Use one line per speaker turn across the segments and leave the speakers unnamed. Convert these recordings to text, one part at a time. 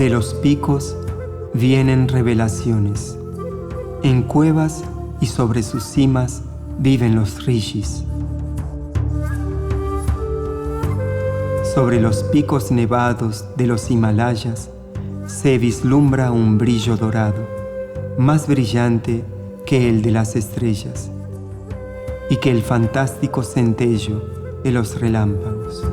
De los picos vienen revelaciones. En cuevas y sobre sus cimas viven los rishis. Sobre los picos nevados de los Himalayas se vislumbra un brillo dorado, más brillante que el de las estrellas y que el fantástico centello de los relámpagos.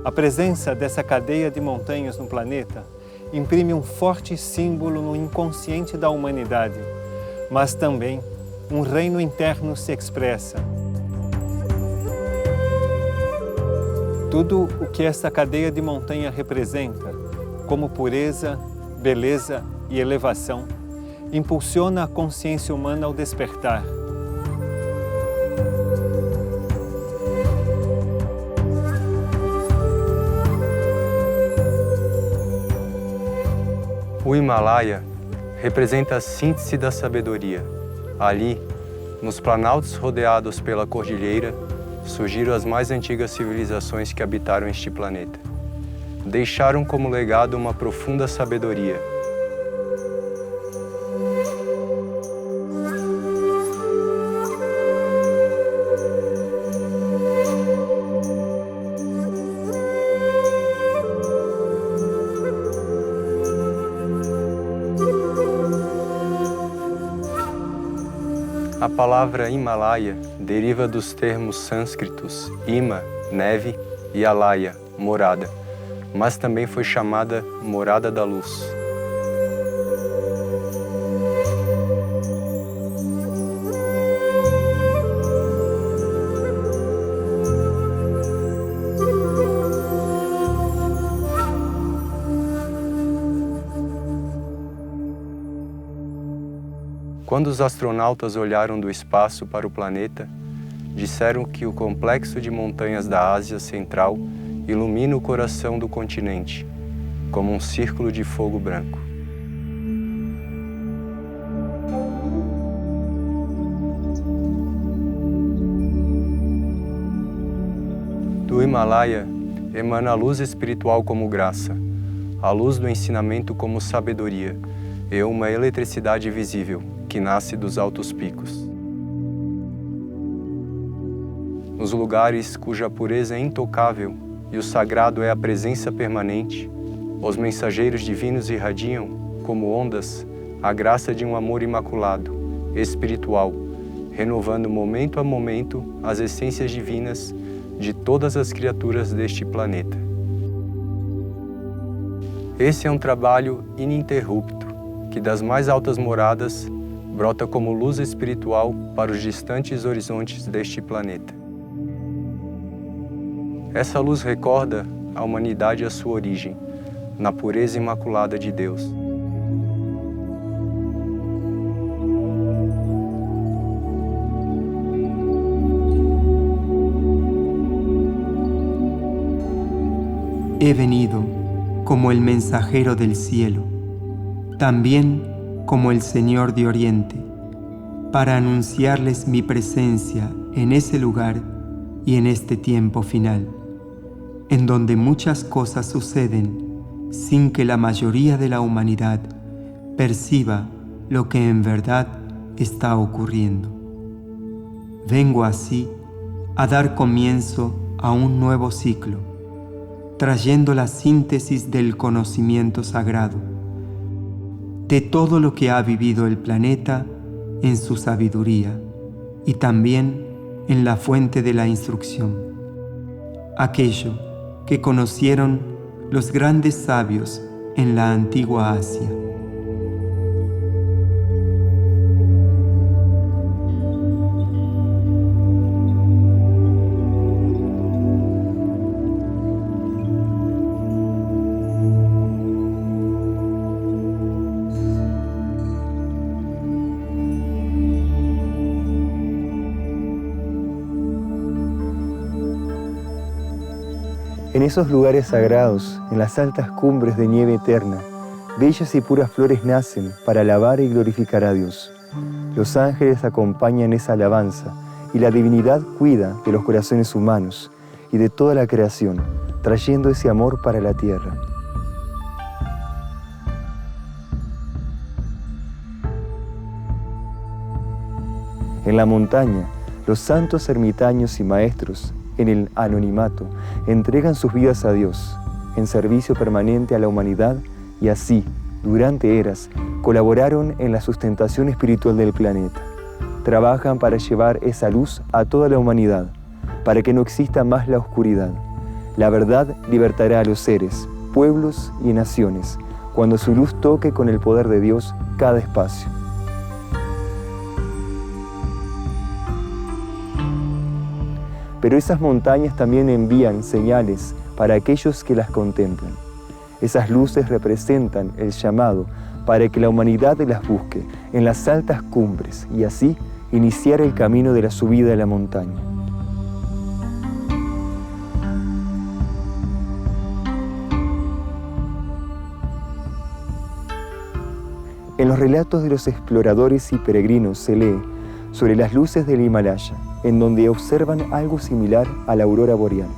A presença dessa cadeia de montanhas no planeta imprime um forte símbolo no inconsciente da humanidade, mas também um reino interno se expressa. Tudo o que esta cadeia de montanha representa, como pureza, beleza e elevação, impulsiona a consciência humana ao despertar.
O Himalaia representa a síntese da sabedoria. Ali, nos planaltos rodeados pela cordilheira, surgiram as mais antigas civilizações que habitaram este planeta. Deixaram como legado uma profunda sabedoria. A palavra Himalaia deriva dos termos sânscritos Hima, neve, e Alaya, morada, mas também foi chamada morada da luz. Quando os astronautas olharam do espaço para o planeta, disseram que o complexo de montanhas da Ásia Central ilumina o coração do continente, como um círculo de fogo branco. Do Himalaia emana a luz espiritual como graça, a luz do ensinamento como sabedoria e uma eletricidade visível que nasce dos altos picos. Nos lugares cuja pureza é intocável e o sagrado é a presença permanente, os mensageiros divinos irradiam, como ondas, a graça de um amor imaculado, espiritual, renovando momento a momento as essências divinas de todas as criaturas deste planeta. Esse é um trabalho ininterrupto, que das mais altas moradas brota como luz espiritual para os distantes horizontes deste planeta. Essa luz recorda a humanidade à sua origem, na pureza imaculada de Deus.
He venido como el mensajero del cielo, también como el Señor de Oriente, para anunciarles mi presencia en ese lugar y en este tiempo final, en donde muchas cosas suceden sin que la mayoría de la humanidad perciba lo que en verdad está ocurriendo. Vengo así a dar comienzo a un nuevo ciclo, trayendo la síntesis del conocimiento sagrado, de todo lo que ha vivido el planeta en su sabiduría y también en la fuente de la instrucción, aquello que conocieron los grandes sabios en la antigua Asia.
En esos lugares sagrados, en las altas cumbres de nieve eterna, bellas y puras flores nacen para alabar y glorificar a Dios. Los ángeles acompañan esa alabanza y la divinidad cuida de los corazones humanos y de toda la creación, trayendo ese amor para la tierra. En la montaña, los santos ermitaños y maestros, en el anonimato, entregan sus vidas a Dios, en servicio permanente a la humanidad, y así, durante eras, colaboraron en la sustentación espiritual del planeta. Trabajan para llevar esa luz a toda la humanidad, para que no exista más la oscuridad. La verdad libertará a los seres, pueblos y naciones, cuando su luz toque con el poder de Dios cada espacio. Pero esas montañas también envían señales para aquellos que las contemplan. Esas luces representan el llamado para que la humanidad las busque en las altas cumbres y así iniciar el camino de la subida de la montaña. En los relatos de los exploradores y peregrinos se lee sobre las luces del Himalaya, en donde observan algo similar a la aurora boreal.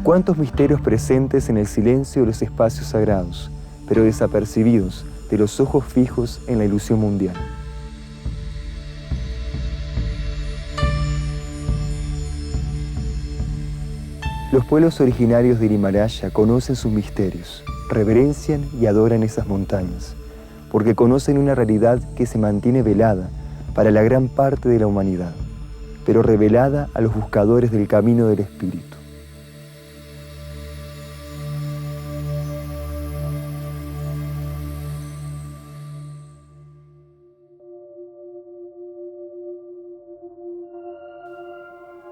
Cuántos misterios presentes en el silencio de los espacios sagrados, pero desapercibidos de los ojos fijos en la ilusión mundial. Los pueblos originarios del Himalaya conocen sus misterios, reverencian y adoran esas montañas, porque conocen una realidad que se mantiene velada para la gran parte de la humanidad, pero revelada a los buscadores del camino del espíritu.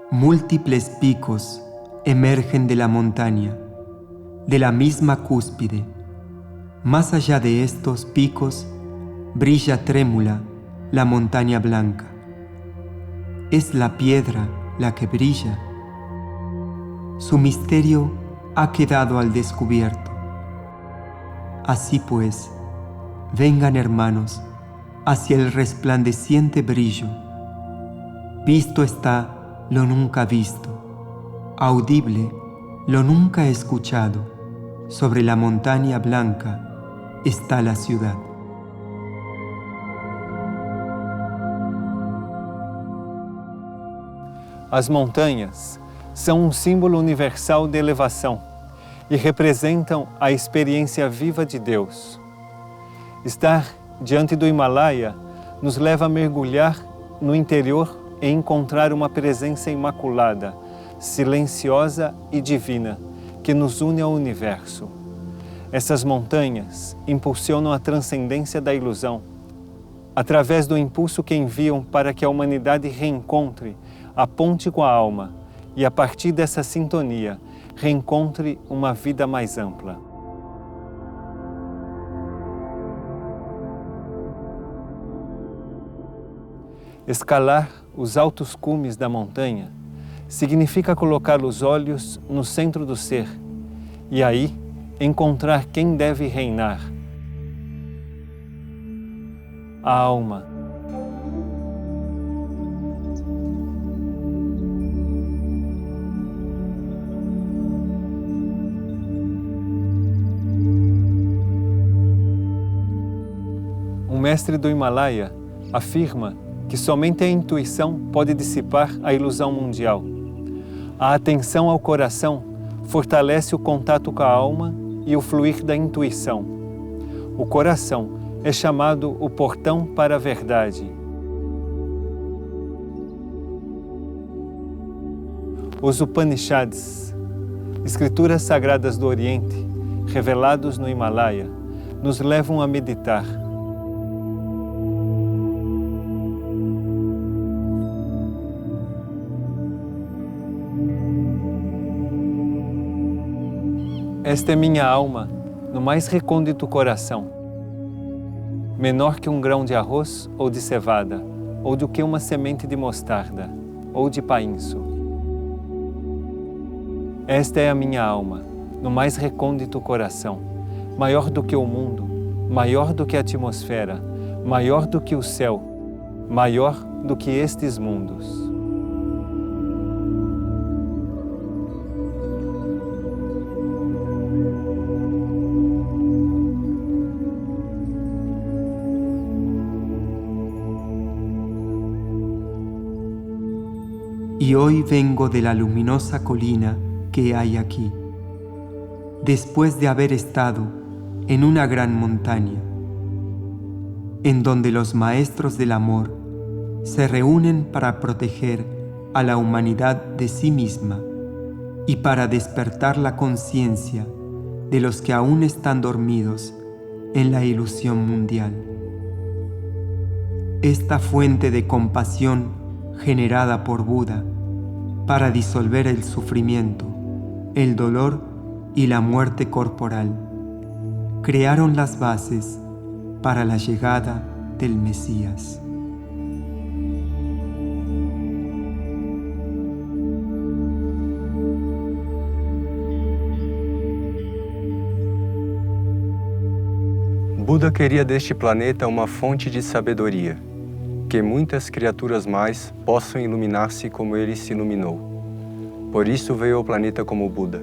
Múltiples picos emergen de la montaña, de la misma cúspide. Más allá de estos picos, brilla trémula la montaña blanca. Es la piedra la que brilla. Su misterio ha quedado al descubierto. Así pues, vengan hermanos hacia el resplandeciente brillo. Visto está lo nunca visto, audible lo nunca escuchado. Sobre la montaña blanca está la ciudad.
As montanhas são um símbolo universal de elevação e representam a experiência viva de Deus. Estar diante do Himalaia nos leva a mergulhar no interior e encontrar uma presença imaculada, silenciosa e divina, que nos une ao universo. Essas montanhas impulsionam a transcendência da ilusão, através do impulso que enviam para que a humanidade reencontre a ponte com a alma e, a partir dessa sintonia, reencontre uma vida mais ampla. Escalar os altos cumes da montanha significa colocar os olhos no centro do ser e aí encontrar quem deve reinar. A alma. Um mestre do Himalaia afirma que somente a intuição pode dissipar a ilusão mundial. A atenção ao coração fortalece o contato com a alma e o fluir da intuição. O coração é chamado o portão para a verdade. Os Upanishads, escrituras sagradas do Oriente, revelados no Himalaia, nos levam a meditar. Esta é minha alma, no mais recôndito coração, menor que um grão de arroz ou de cevada, ou do que uma semente de mostarda, ou de painço. Esta é a minha alma, no mais recôndito coração, maior do que o mundo, maior do que a atmosfera, maior do que o céu, maior do que estes mundos.
Y hoy vengo de la luminosa colina que hay aquí, después de haber estado en una gran montaña, en donde los maestros del amor se reúnen para proteger a la humanidad de sí misma y para despertar la conciencia de los que aún están dormidos en la ilusión mundial. Esta fuente de compasión generada por Buda para disolver el sufrimiento, el dolor y la muerte corporal, crearon las bases para la llegada del Mesías.
Buda queria deste planeta uma fonte de sabedoria, que muitas criaturas mais possam iluminar-se como ele se iluminou. Por isso veio ao planeta como Buda,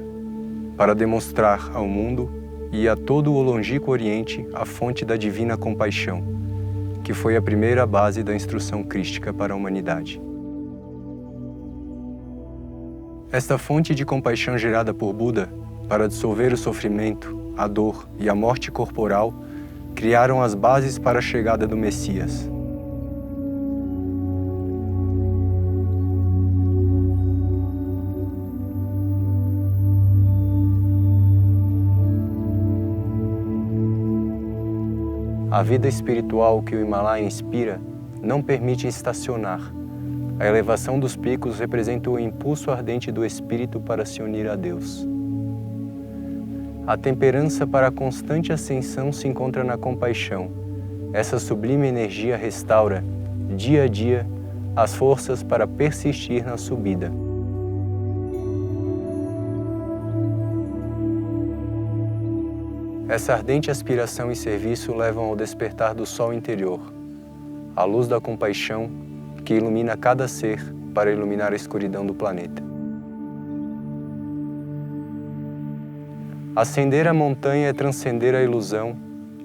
para demonstrar ao mundo e a todo o longínquo Oriente a fonte da divina compaixão, que foi a primeira base da instrução crística para a humanidade. Esta fonte de compaixão gerada por Buda para dissolver o sofrimento, a dor e a morte corporal criaram as bases para a chegada do Messias. A vida espiritual que o Himalaia inspira não permite estacionar. A elevação dos picos representa o impulso ardente do espírito para se unir a Deus. A temperança para a constante ascensão se encontra na compaixão. Essa sublime energia restaura, dia a dia, as forças para persistir na subida. Essa ardente aspiração e serviço levam ao despertar do sol interior, a luz da compaixão que ilumina cada ser para iluminar a escuridão do planeta. Ascender a montanha é transcender a ilusão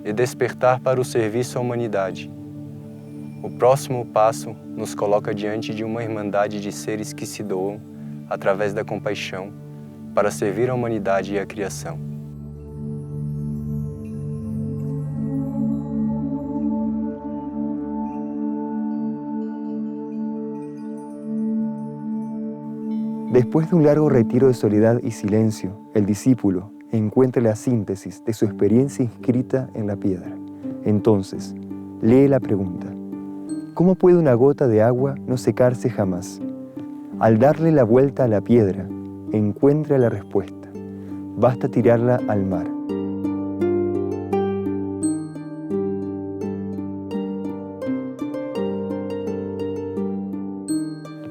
e despertar para o serviço à humanidade. O próximo passo nos coloca diante de uma irmandade de seres que se doam, através da compaixão, para servir a humanidade e a criação.
Después de un largo retiro de soledad y silencio, el discípulo encuentra la síntesis de su experiencia inscrita en la piedra. Entonces, lee la pregunta: ¿cómo puede una gota de agua no secarse jamás? Al darle la vuelta a la piedra, encuentra la respuesta. Basta tirarla al mar.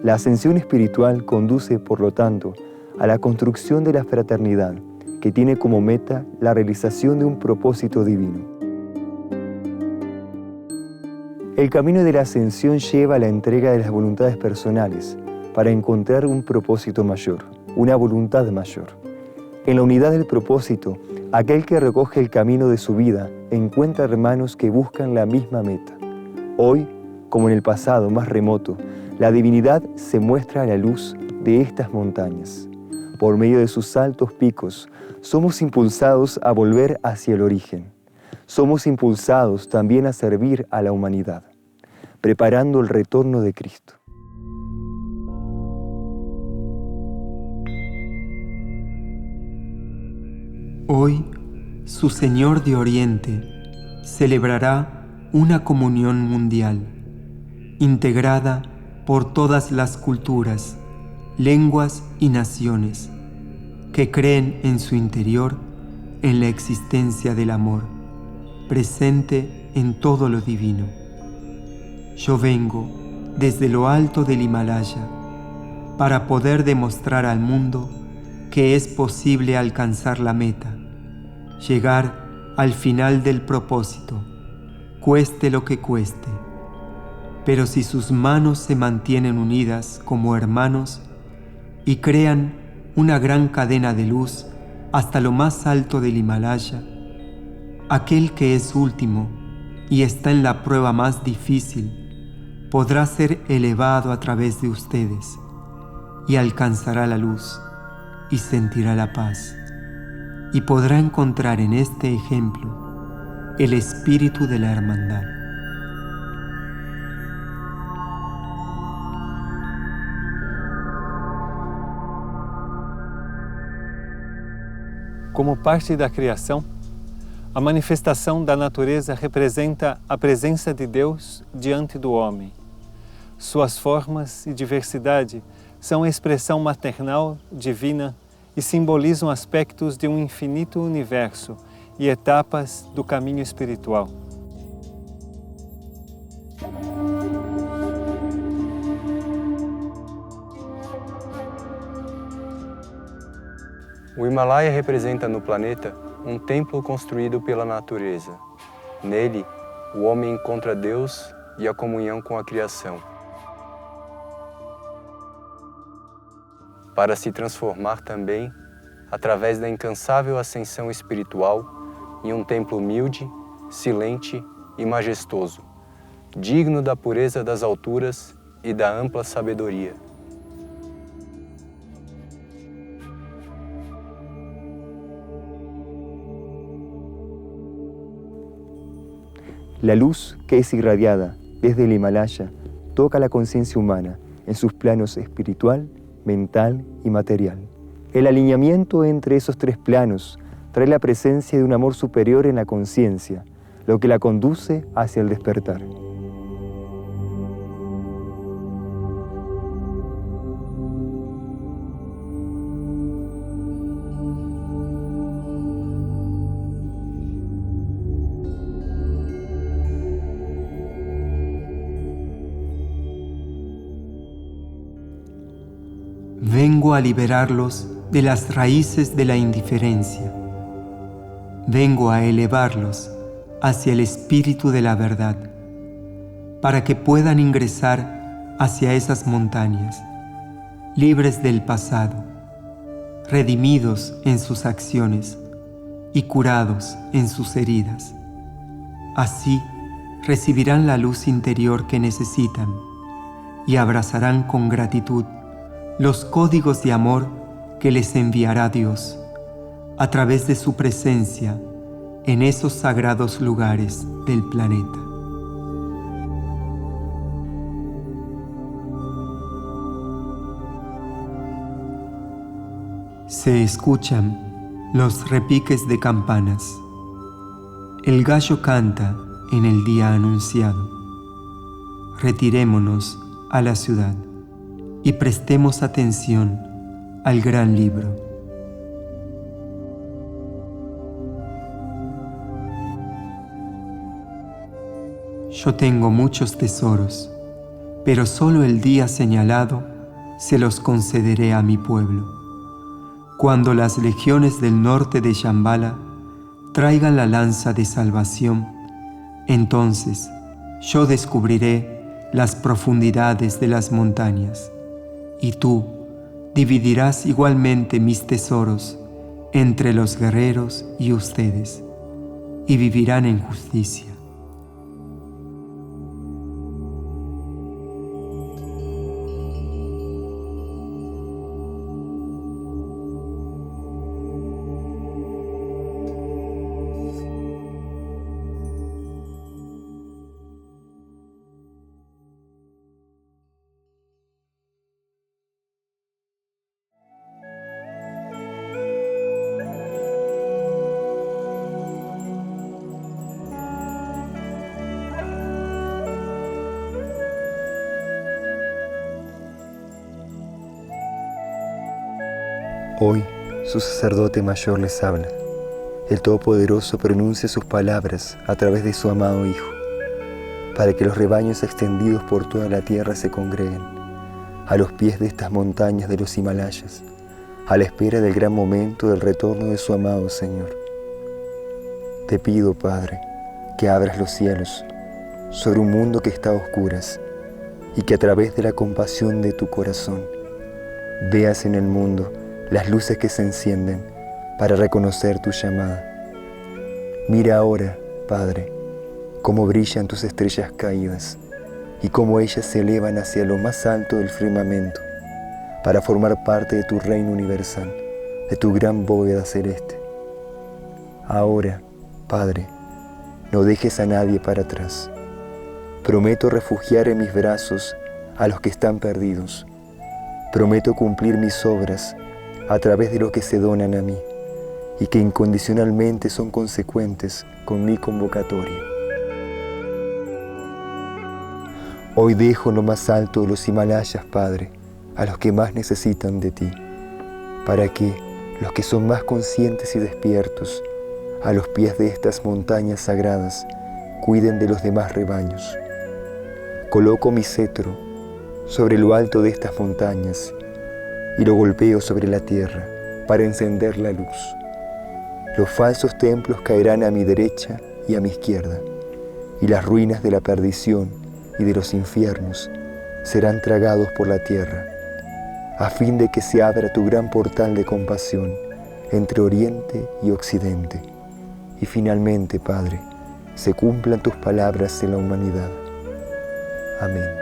La ascensión espiritual conduce, por lo tanto, a la construcción de la fraternidad, que tiene como meta la realización de un propósito divino. El camino de la ascensión lleva a la entrega de las voluntades personales para encontrar un propósito mayor, una voluntad mayor. En la unidad del propósito, aquel que recoge el camino de su vida encuentra hermanos que buscan la misma meta. Hoy, como en el pasado más remoto, la divinidad se muestra a la luz de estas montañas. Por medio de sus altos picos, somos impulsados a volver hacia el origen. Somos impulsados también a servir a la humanidad, preparando el retorno de Cristo.
Hoy, su Señor de Oriente celebrará una comunión mundial, integrada por todas las culturas, lenguas y naciones que creen en su interior en la existencia del amor, presente en todo lo divino. Yo vengo desde lo alto del Himalaya para poder demostrar al mundo que es posible alcanzar la meta, llegar al final del propósito, cueste lo que cueste. Pero si sus manos se mantienen unidas como hermanos y crean una gran cadena de luz hasta lo más alto del Himalaya, aquel que es último y está en la prueba más difícil podrá ser elevado a través de ustedes y alcanzará la luz y sentirá la paz y podrá encontrar en este ejemplo el espíritu de la hermandad.
Como parte da criação, a manifestação da natureza representa a presença de Deus diante do homem. Suas formas e diversidade são expressão maternal, divina e simbolizam aspectos de um infinito universo e etapas do caminho espiritual.
O Himalaia representa no planeta um templo construído pela natureza. Nele, o homem encontra Deus e a comunhão com a criação. Para se transformar também, através da incansável ascensão espiritual, em um templo humilde, silente e majestoso, digno da pureza das alturas e da ampla sabedoria.
La luz que es irradiada desde el Himalaya toca la conciencia humana en sus planos espiritual, mental y material. El alineamiento entre esos tres planos trae la presencia de un amor superior en la conciencia, lo que la conduce hacia el despertar.
Vengo a liberarlos de las raíces de la indiferencia. Vengo a elevarlos hacia el espíritu de la verdad, para que puedan ingresar hacia esas montañas, libres del pasado, redimidos en sus acciones y curados en sus heridas. Así recibirán la luz interior que necesitan y abrazarán con gratitud los códigos de amor que les enviará Dios a través de su presencia en esos sagrados lugares del planeta. Se escuchan los repiques de campanas. El gallo canta en el día anunciado. Retirémonos a la ciudad y prestemos atención al gran libro. Yo tengo muchos tesoros, pero solo el día señalado se los concederé a mi pueblo. Cuando las legiones del norte de Shambhala traigan la lanza de salvación, entonces yo descubriré las profundidades de las montañas, y tú dividirás igualmente mis tesoros entre los guerreros y ustedes, y vivirán en justicia.
Hoy su sacerdote mayor les habla. El Todopoderoso pronuncia sus palabras a través de su amado Hijo, para que los rebaños extendidos por toda la tierra se congreguen a los pies de estas montañas de los Himalayas, a la espera del gran momento del retorno de su amado Señor. Te pido, Padre, que abras los cielos sobre un mundo que está a oscuras y que a través de la compasión de tu corazón veas en el mundo las luces que se encienden para reconocer tu llamada. Mira ahora, Padre, cómo brillan tus estrellas caídas y cómo ellas se elevan hacia lo más alto del firmamento para formar parte de tu reino universal, de tu gran bóveda celeste. Ahora, Padre, no dejes a nadie para atrás. Prometo refugiar en mis brazos a los que están perdidos. Prometo cumplir mis obras a través de los que se donan a mí y que incondicionalmente son consecuentes con mi convocatoria. Hoy dejo en lo más alto de los Himalayas, Padre, a los que más necesitan de ti, para que los que son más conscientes y despiertos, a los pies de estas montañas sagradas, cuiden de los demás rebaños. Coloco mi cetro sobre lo alto de estas montañas y lo golpeo sobre la tierra para encender la luz. Los falsos templos caerán a mi derecha y a mi izquierda, y las ruinas de la perdición y de los infiernos serán tragados por la tierra, a fin de que se abra tu gran portal de compasión entre Oriente y Occidente, y finalmente, Padre, se cumplan tus palabras en la humanidad. Amén.